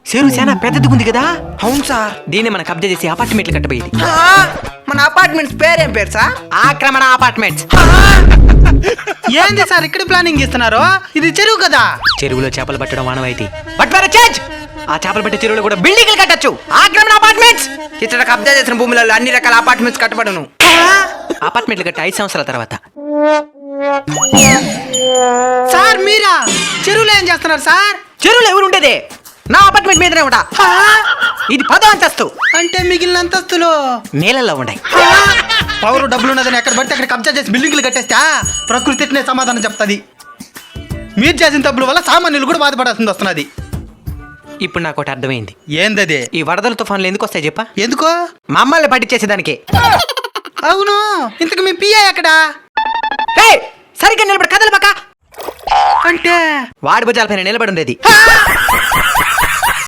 చెరువు చాలా పెద్దది ఉంది కదా. అవును సార్. దీన్ని మనం కబ్జా చేసి అపార్ట్మెంట్లు కట్టబోయేది. మన అపార్ట్మెంట్స్ పేరేం పేరు సార్? ఆక్రమణ అపార్ట్మెంట్స్. ఏంది సార్ ఇక్కడ ప్లానింగ్ ఇస్తున్నారు? ఇది చెరువు కదా. చెరువులో చేపలు పట్టడం మానవాయితీ. బట్ వేరే చేంజ్. ఆ చేపలు పట్టే చెరువులో కూడా బిల్డింగ్లు కట్టచ్చు. ఆక్రమణ అపార్ట్మెంట్స్. ఇతర కబ్జా చేసిన భూములలో అన్ని రకాల అపార్ట్మెంట్స్ కట్టబడును. అపార్ట్మెంట్లు కట్టి 5 సంవత్సరాల తర్వాత. సార్ మీరా చెరువులో ఏం చేస్తున్నారు సార్? చెరువులో ఎవరు ఉండేది? నా అపార్ట్మెంట్ మీదనే ఉంటా. ఇది 10వ అంతస్తు. అంటే మిగిలిన అంతస్తులు నేలల్లో ఉన్నాయి. పవర్ డబ్బులు ఉన్నదని ఎక్కడ పడితే అక్కడ కబ్జా చేసి బిల్డింగ్లు కట్టేస్తా ప్రకృతినే సమాధానం చెప్తుంది. మీరు చేసిన తప్పుల వల్ల సామాన్యులు కూడా బాధపడాల్సింది వస్తున్నది. ఇప్పుడు నాకు ఒకటి అర్థమైంది. ఏందది? ఈ వరదల తుఫాన్లు ఎందుకు వస్తాయి చెప్పా? ఎందుకో? మమ్మల్ని పట్టించేసేదానికి. అవును, ఇంతకు మీ పియ్య ఎక్కడా? సరిగ్గా నిలబడి కదలు పక్క. అంటే వాడి భుజాలపైన నిలబడి ఉండేది.